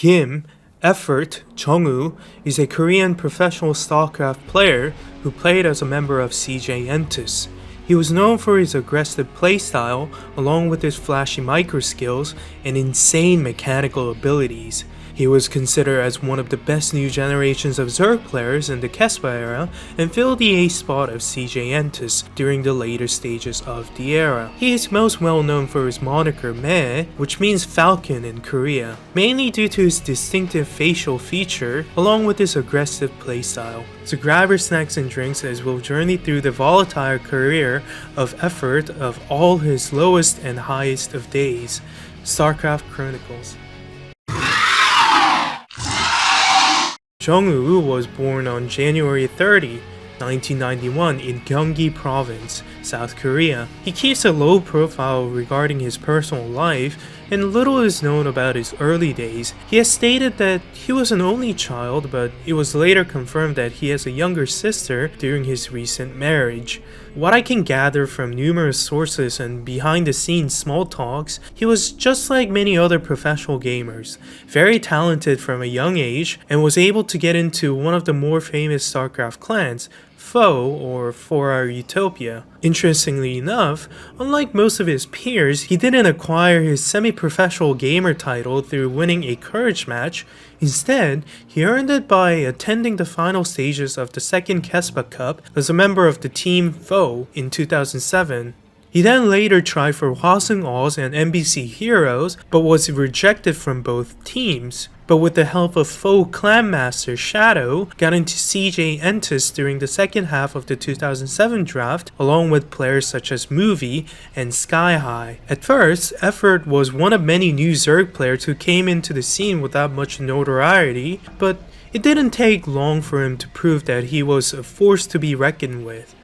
Kim, effOrt, Jung Woo, is a Korean professional Starcraft player who played as a member of CJ Entus. He was known for his aggressive playstyle along with his flashy micro skills and insane mechanical abilities. He was considered as one of the best new generations of Zerg players in the Kespa era and filled the ace spot of CJ Entus during the later stages of the era. He is most well known for his moniker Meh, which means falcon in Korea, mainly due to his distinctive facial feature along with his aggressive playstyle. So grab your snacks and drinks as we'll journey through the volatile career of effOrt of all his lowest and highest of days. Starcraft Chronicles. Jung Woo was born on January 30, 1991 in Gyeonggi Province, South Korea. He keeps a low profile regarding his personal life, and little is known about his early days. He has stated that he was an only child, but it was later confirmed that he has a younger sister during his recent marriage. What I can gather from numerous sources and behind the scenes small talks, he was just like many other professional gamers, very talented from a young age, and was able to get into one of the more famous StarCraft clans, effOrt or For Our Utopia. Interestingly enough, unlike most of his peers, he didn't acquire his semi-professional gamer title through winning a courage match. Instead, he earned it by attending the final stages of the second Kespa Cup as a member of the team effOrt in 2007. He then later tried for Hwasung Oz and MBC Heroes, but was rejected from both teams. But with the help of effOrt Clan Master Shadow, got into CJ Entus during the second half of the 2007 draft, along with players such as Movie and Sky High. At first, effOrt was one of many new Zerg players who came into the scene without much notoriety, but it didn't take long for him to prove that he was a force to be reckoned with.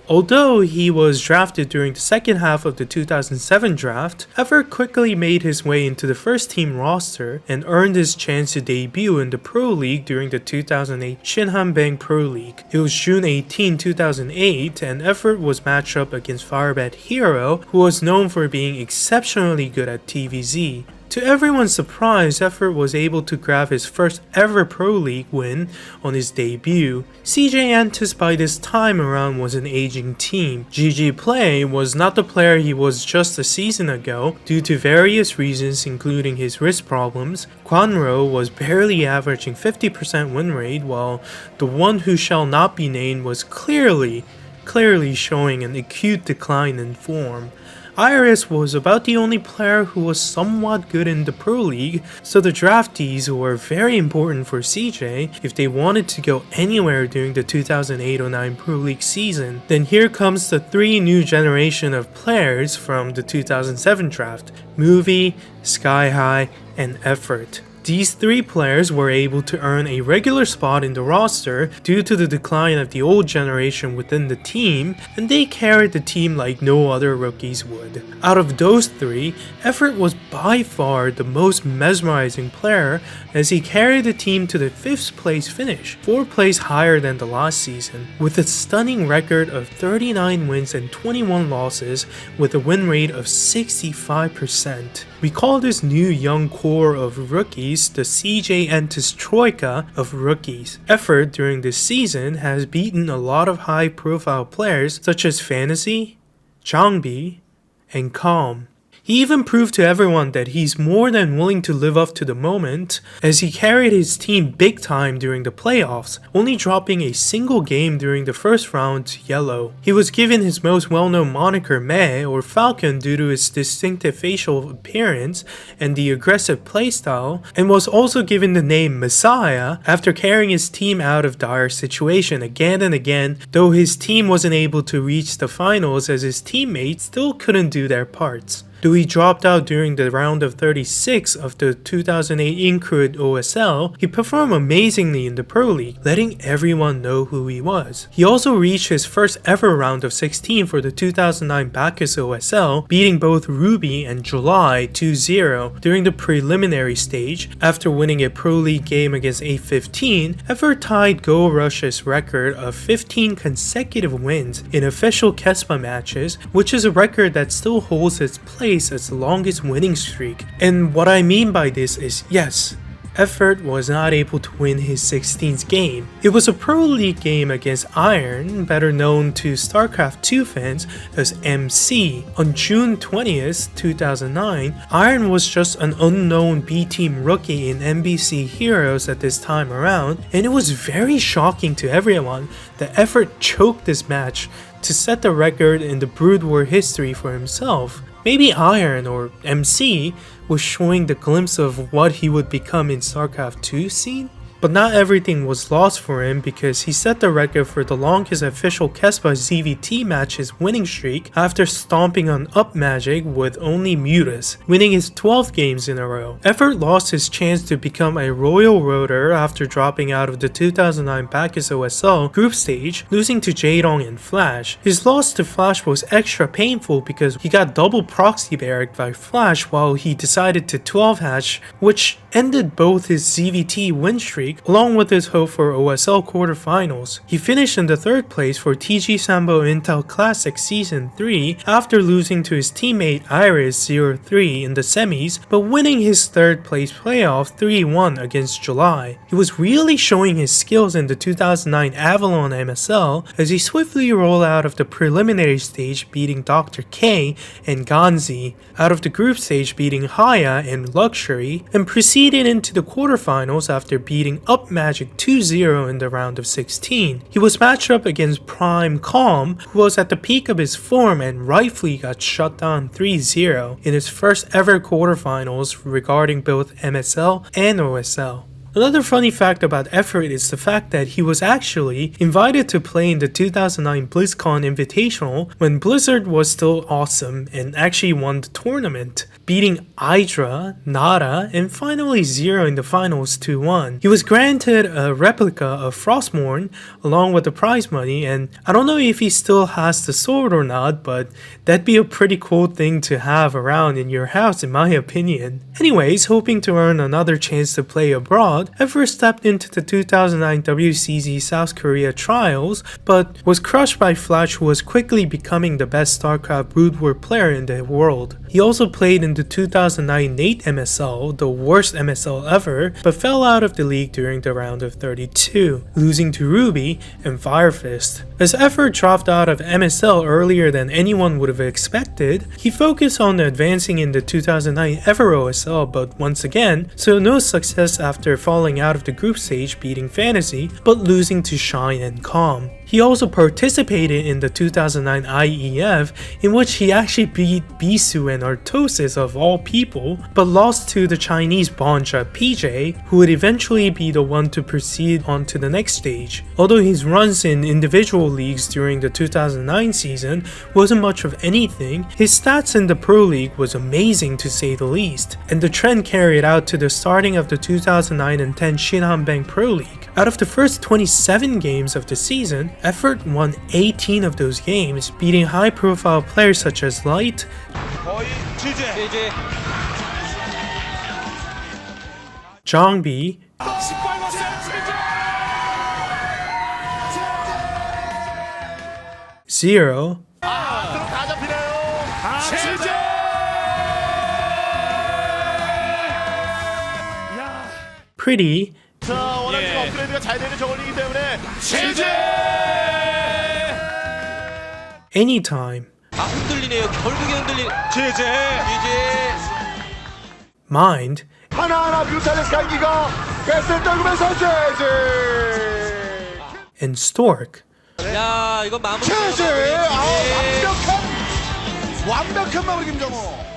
Although he was drafted during the second half of the 2007 draft, effOrt quickly made his way into the first team roster and earned his chance to debut in the Pro League during the 2008 Shinhanbang Pro League. It was June 18, 2008, and effOrt was matched up against Firebat Hero, who was known for being exceptionally good at TVZ. To everyone's surprise, effOrt was able to grab his first ever Pro League win on his debut. CJ Entus by this time around was an aging team. GG Play was not the player he was just a season ago due to various reasons including his wrist problems. Kwanro was barely averaging 50% win rate, while the one who shall not be named was clearly showing an acute decline in form. Iris was about the only player who was somewhat good in the Pro League, so the draftees were very important for CJ if they wanted to go anywhere during the 2008-09 Pro League season. Then here comes the three new generation of players from the 2007 draft: Movie, Sky High, and effOrt. These three players were able to earn a regular spot in the roster due to the decline of the old generation within the team, and they carried the team like no other rookies would. Out of those three, effOrt was by far the most mesmerizing player as he carried the team to the 5th place finish, 4 places higher than the last season, with a stunning record of 39 wins and 21 losses with a win rate of 65%. We call this new young core of rookies the CJ Entus Troika of rookies. effOrt during this season has beaten a lot of high profile players such as Fantasy, Jangbi, and Calm. He even proved to everyone that he's more than willing to live up to the moment, as he carried his team big time during the playoffs, only dropping a single game during the first round to Yellow. He was given his most well-known moniker Meh or Falcon due to his distinctive facial appearance and the aggressive playstyle, and was also given the name Messiah after carrying his team out of dire situation again and again, though his team wasn't able to reach the finals as his teammates still couldn't do their parts. Though he dropped out during the round of 36 of the 2008 Incruit OSL, he performed amazingly in the Pro League, letting everyone know who he was. He also reached his first ever round of 16 for the 2009 Bacchus OSL, beating both Ruby and July 2-0 during the preliminary stage. After winning a Pro League game against A15, effOrt tied Go Rush's record of 15 consecutive wins in official Kespa matches, which is a record that still holds its place place as the longest winning streak. And what I mean by this is, yes, effOrt was not able to win his 16th game. It was a Pro League game against Iron, better known to Starcraft 2 fans as MC. On June 20th, 2009, Iron was just an unknown B-team rookie in NBC Heroes at this time around, and it was very shocking to everyone that effOrt choked this match to set the record in the Brood War history for himself. Maybe Iron, or MC, was showing the glimpse of what he would become in Starcraft 2 scene? But not everything was lost for him, because he set the record for the longest official Kespa ZVT matches winning streak after stomping on Up Magic with only Mutas, winning his 12th games in a row. effOrt lost his chance to become a Royal Roader after dropping out of the 2009 Bacchus OSL group stage, losing to Jaedong and Flash. His loss to Flash was extra painful because he got double proxy barracked by Flash while he decided to 12 hatch, which ended both his ZVT win streak along with his hope for OSL quarterfinals. He finished in the 3rd place for TG Sambo Intel Classic Season 3 after losing to his teammate Iris 0-3 in the semis, but winning his 3rd place playoff 3-1 against July. He was really showing his skills in the 2009 Avalon MSL as he swiftly rolled out of the preliminary stage beating Dr. K and Ganzi, out of the group stage beating Haya and Luxury, and proceeded into the quarterfinals after beating Up Magic 2-0 in the round of 16. He was matched up against Prime Calm, who was at the peak of his form and rightfully got shut down 3-0 in his first ever quarterfinals regarding both MSL and OSL. Another funny fact about effOrt is the fact that he was actually invited to play in the 2009 BlizzCon Invitational when Blizzard was still awesome and actually won the tournament, beating Hydra, Nada, and finally Zero in the finals 2-1. He was granted a replica of Frostmourne along with the prize money, and I don't know if he still has the sword or not, but that'd be a pretty cool thing to have around in your house in my opinion. Anyways, hoping to earn another chance to play abroad, effOrt stepped into the 2009 WCZ South Korea trials, but was crushed by Flash, who was quickly becoming the best Starcraft Brood War player in the world. He also played in the 2009 Nate MSL, the worst MSL ever, but fell out of the league during the round of 32, losing to Ruby and Firefist. As effOrt dropped out of MSL earlier than anyone would have expected, he focused on advancing in the 2009 Ever OSL, but once again, saw no success after falling out of the group stage beating Fantasy, but losing to Shine and Calm. He also participated in the 2009 IEF, in which he actually beat Bisu and Artosis of all people, but lost to the Chinese Bonja PJ, who would eventually be the one to proceed on to the next stage. Although his runs in individual leagues during the 2009 season wasn't much of anything, his stats in the Pro League was amazing to say the least, and the trend carried out to the starting of the 2009 and 10 Shinhan Bank Pro League. Out of the first 27 games of the season, effOrt won 18 of those games, beating high-profile players such as Light, Jongbi, Zero, Pretty, Anytime, Mind, and Stork. 야, 이거 마무리. 완벽한 마무리 김정호.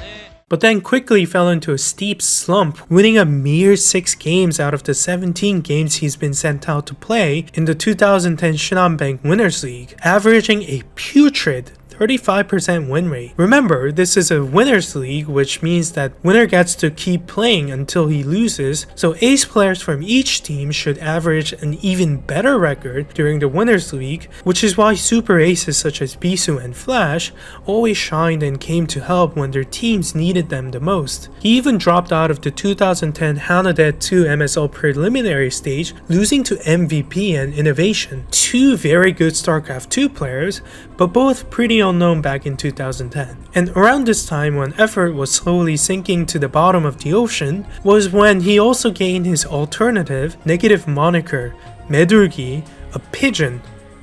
But then quickly fell into a steep slump, winning a mere 6 games out of the 17 games he's been sent out to play in the 2010 Shinhan Bank Winners League, averaging a putrid 35% win rate. Remember, this is a winners league, which means that winner gets to keep playing until he loses, so ace players from each team should average an even better record during the winners league, which is why super aces such as Bisu and Flash always shined and came to help when their teams needed them the most. He even dropped out of the 2010 Hanadet 2 MSL preliminary stage, losing to MVP and Innovation, two very good StarCraft 2 players, but both pretty unknown back in 2010. And around this time when effOrt was slowly sinking to the bottom of the ocean was when he also gained his alternative negative moniker, Medurgi, a pigeon.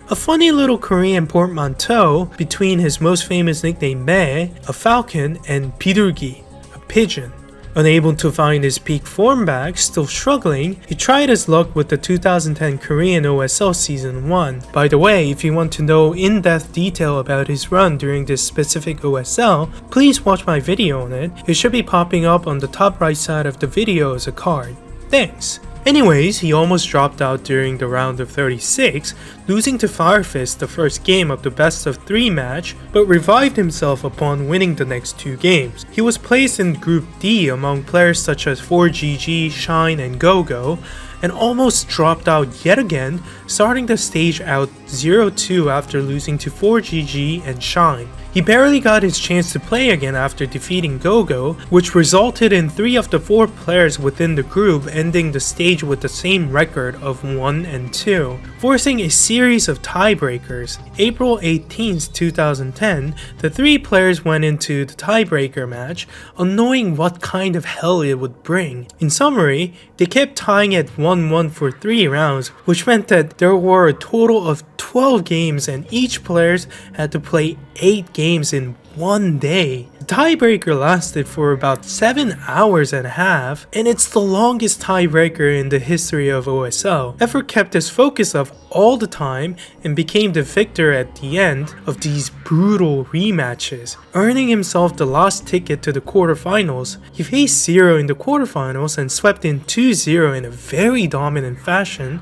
A funny little Korean portmanteau between his most famous nickname Me, a falcon, and Bidurgi, a pigeon. Unable to find his peak form back, still struggling, he tried his luck with the 2010 Korean OSL Season 1. By the way, if you want to know in-depth detail about his run during this specific OSL, please watch my video on it. It should be popping up on the top right side of the video as a card. Thanks! Anyways, he almost dropped out during the round of 36, losing to Firefist the first game of the best of 3 match, but revived himself upon winning the next 2 games. He was placed in Group D among players such as 4GG, Shine, and GoGo, and almost dropped out yet again, starting the stage out 0-2 after losing to 4GG and Shine. He barely got his chance to play again after defeating GoGo, which resulted in 3 of the 4 players within the group ending the stage with the same record of 1 and 2, forcing a series of tiebreakers. April 18, 2010, the 3 players went into the tiebreaker match, unknowing what kind of hell it would bring. In summary, they kept tying at 1-1 for 3 rounds, which meant that there were a total of 12 games and each player had to play 8 games in 1 day. The tiebreaker lasted for about 7 hours and a half, and it's the longest tiebreaker in the history of OSL. effOrt kept his focus up all the time and became the victor at the end of these brutal rematches, earning himself the last ticket to the quarterfinals. He faced Zero in the quarterfinals and swept in 2-0 in a very dominant fashion.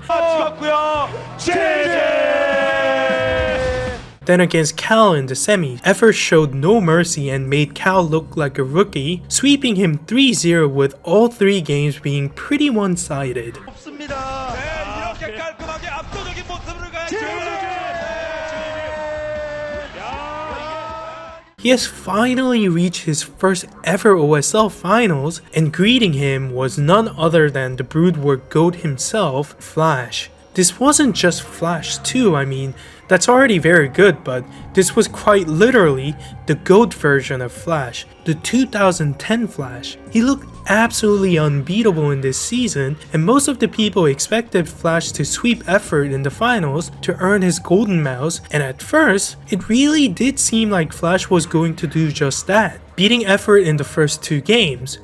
Then against Cal in the semis, effOrt showed no mercy and made Cal look like a rookie, sweeping him 3-0 with all 3 games being pretty one-sided. He has finally reached his first ever OSL finals, and greeting him was none other than the Brood War GOAT himself, Flash. This wasn't just Flash 2, I mean, that's already very good, but this was quite literally the GOAT version of Flash, the 2010 Flash. He looked absolutely unbeatable in this season, and most of the people expected Flash to sweep effOrt in the finals to earn his golden mouse, and at first, it really did seem like Flash was going to do just that, beating effOrt in the first 2 games.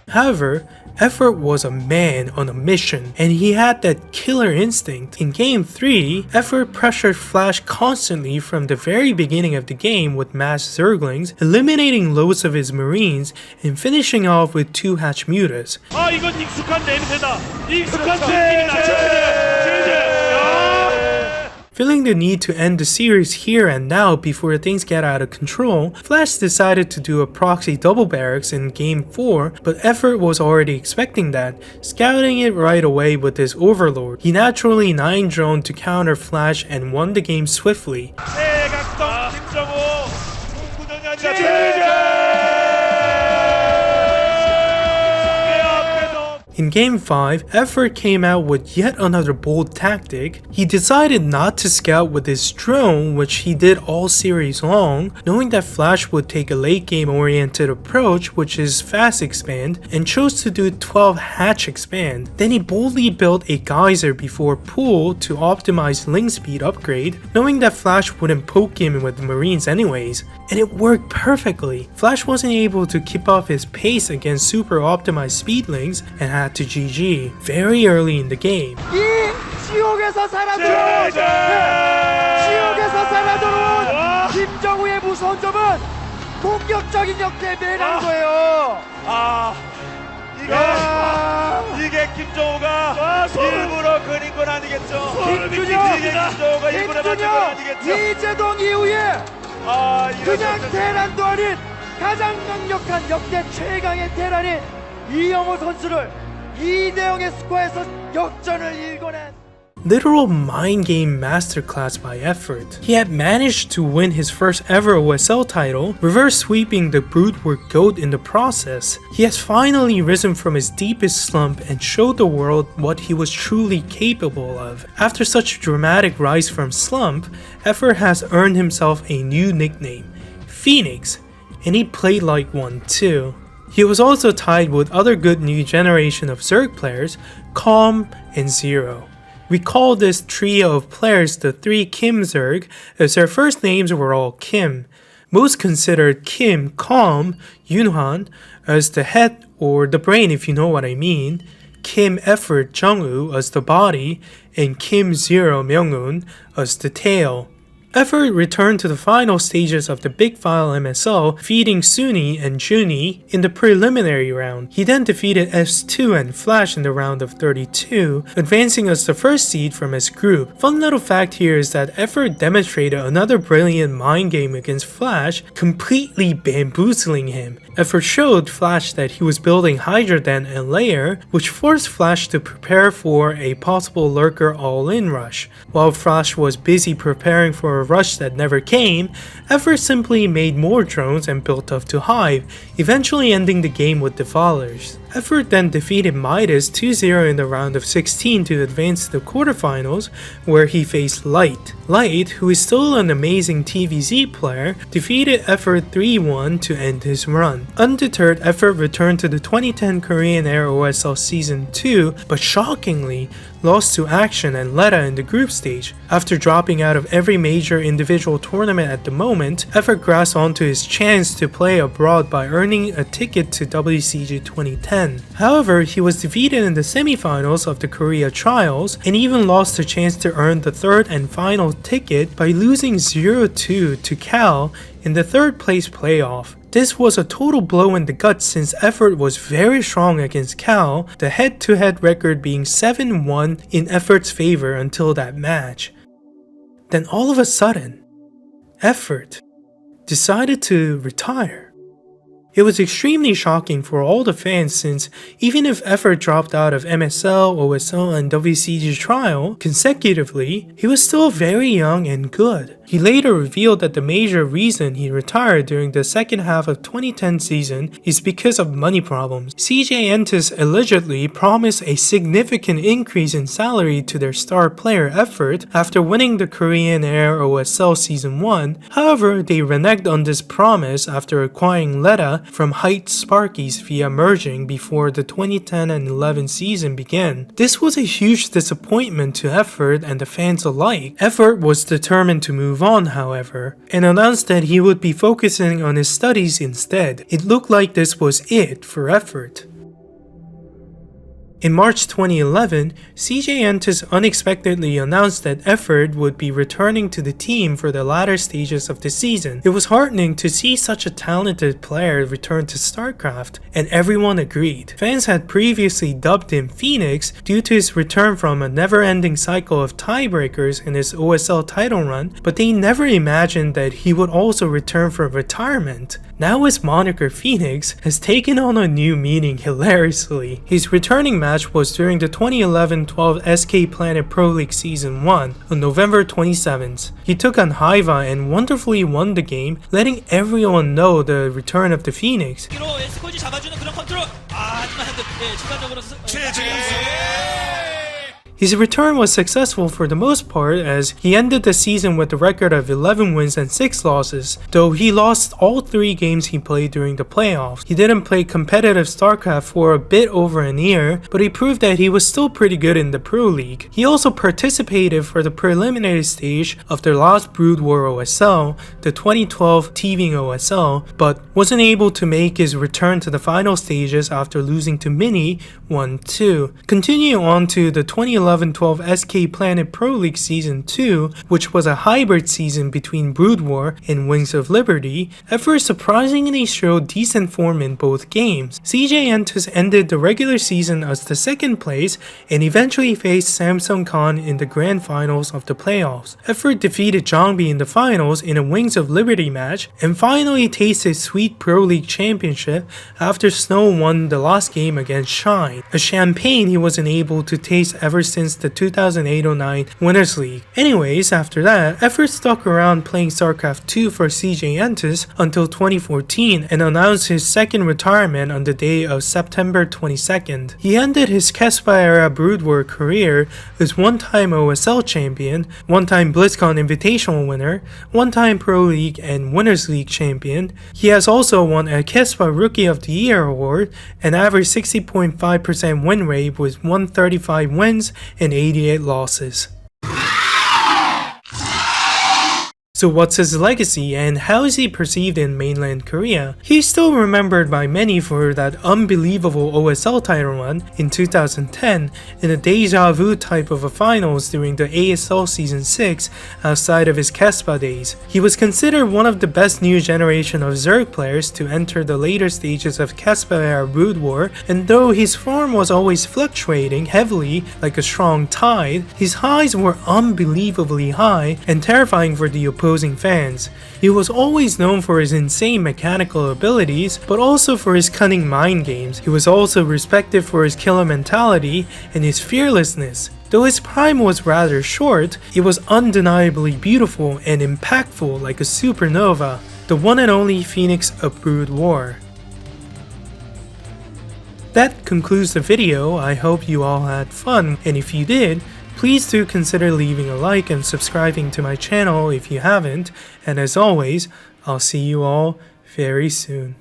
However, effOrt was a man on a mission, and he had that killer instinct. In Game 3, effOrt pressured Flash constantly from the very beginning of the game with mass Zerglings, eliminating loads of his marines, and finishing off with 2 hatch mutas. Feeling the need to end the series here and now before things get out of control, Flash decided to do a proxy double barracks in Game 4, but effOrt was already expecting that, scouting it right away with his Overlord. He naturally 9-droned to counter Flash and won the game swiftly. In Game 5, effOrt came out with yet another bold tactic. He decided not to scout with his drone, which he did all series long, knowing that Flash would take a late game oriented approach, which is fast expand, and chose to do 12 hatch expand. Then he boldly built a geyser before pool to optimize link speed upgrade, knowing that Flash wouldn't poke him with marines anyways. And it worked perfectly. Flash wasn't able to keep up his pace against super optimized speed links and had to GG very early in the game. 지옥에서 살아 들어온 김정우의 무서운 점은 공격적인 역대에 매라는 거예요. 이게 김정우가 일부러 그린 건 아니겠죠. 김준혁, 이재동 이후에 그냥 테란도 아닌 가장 강력한 역대 최강의 테란인 이영호 선수를 2대0의 스코어에서 역전을 일궈낸 Literal mind game masterclass by effOrt. He had managed to win his first ever OSL title, reverse sweeping the Brood War GOAT in the process. He has finally risen from his deepest slump and showed the world what he was truly capable of. After such a dramatic rise from slump, effOrt has earned himself a new nickname, Phoenix, and he played like one too. He was also tied with other good new generation of Zerg players, Calm and Zero. We call this trio of players the 3 Kim Zerg, as their first names were all Kim. Most considered Kim Calm, Yunhan, as the head or the brain if you know what I mean, Kim effOrt Jung Woo as the body, and Kim Zero Myung-un as the tail. effOrt returned to the final stages of the Big File MSO, defeating Sunny and Junie in the preliminary round. He then defeated S2 and Flash in the round of 32, advancing as the first seed from his group. Fun little fact here is that effOrt demonstrated another brilliant mind game against Flash, completely bamboozling him. effOrt showed Flash that he was building Hydra Den and Lair, which forced Flash to prepare for a possible Lurker all-in rush. While Flash was busy preparing for a rush that never came, effOrt simply made more drones and built up to Hive, eventually ending the game with Defallers. effOrt then defeated Midas 2-0 in the round of 16 to advance to the quarterfinals, where he faced Light. Light, who is still an amazing TVZ player, defeated effOrt 3-1 to end his run. Undeterred, effOrt returned to the 2010 Korean Air OSL Season 2, but shockingly, lost to Action and Letta in the group stage. After dropping out of every major individual tournament at the moment, effOrt grasped onto his chance to play abroad by earning a ticket to WCG 2010. However, he was defeated in the semifinals of the Korea Trials and even lost the chance to earn the third and final ticket by losing 0-2 to Cal in the third place playoff. This was a total blow in the gut since effOrt was very strong against Cal, the head-to-head record being 7-1 in effOrt's favor until that match. Then all of a sudden, effOrt decided to retire. It was extremely shocking for all the fans since even if effOrt dropped out of MSL, OSL, and WCG trial consecutively, he was still very young and good. He later revealed that the major reason he retired during the second half of 2010 season is because of money problems. CJ Entus allegedly promised a significant increase in salary to their star player effOrt after winning the Korean Air OSL Season 1, however they reneged on this promise after acquiring Letta from Heights Sparkies via merging before the 2010 and 11 season began. This was a huge disappointment to effOrt and the fans alike. effOrt was determined to move on, however, and announced that he would be focusing on his studies instead. It looked like this was it for effOrt. In March 2011, CJ Entus unexpectedly announced that effOrt would be returning to the team for the latter stages of the season. It was heartening to see such a talented player return to Starcraft, and everyone agreed. Fans had previously dubbed him Phoenix due to his return from a never-ending cycle of tiebreakers in his OSL title run, but they never imagined that he would also return from retirement. Now his moniker Phoenix has taken on a new meaning hilariously. His returning match was during the 2011-12 SK Planet Pro League Season 1 on November 27th. He took on Hiva and wonderfully won the game, letting everyone know the return of the Phoenix. His return was successful for the most part as he ended the season with a record of 11 wins and 6 losses, though he lost all 3 games he played during the playoffs. He didn't play competitive StarCraft for a bit over an year, but he proved that he was still pretty good in the Pro League. He also participated for the preliminary stage of their last Brood War OSL, the 2012 Teeving OSL, but wasn't able to make his return to the final stages after losing to Mini 1-2. Continuing on to the 2011-12 SK Planet Pro League Season 2, which was a hybrid season between Brood War and Wings of Liberty, effOrt surprisingly showed decent form in both games. CJ Entus ended the regular season as the second place and eventually faced Samsung Khan in the grand finals of the playoffs. effOrt defeated Zhangbi in the finals in a Wings of Liberty match and finally tasted sweet Pro League championship after Snow won the last game against Shine, a champagne he wasn't able to taste ever since since the 2008-09 Winners League. Anyways, after that, effOrt stuck around playing Starcraft 2 for CJ Entus until 2014 and announced his second retirement on the day of September 22nd. He ended his Caspa-era Brood War career as one-time OSL champion, one-time BlizzCon Invitational winner, one-time Pro League and Winners League champion. He has also won a Caspa Rookie of the Year award and averaged 60.5% win rate with 135 wins and 88 losses. So what's his legacy and how is he perceived in mainland Korea? He's still remembered by many for that unbelievable OSL title run in 2010 in a deja vu type of a finals during the ASL Season 6 outside of his Caspa days. He was considered one of the best new generation of Zerg players to enter the later stages of Caspa-era Brood War, and though his form was always fluctuating heavily like a strong tide, his highs were unbelievably high and terrifying for the opposing fans. He was always known for his insane mechanical abilities, but also for his cunning mind games. He was also respected for his killer mentality and his fearlessness. Though his prime was rather short, it was undeniably beautiful and impactful like a supernova, the one and only Phoenix of Brood War. That concludes the video. I hope you all had fun, and if you did, please do consider leaving a like and subscribing to my channel if you haven't, and as always, I'll see you all very soon.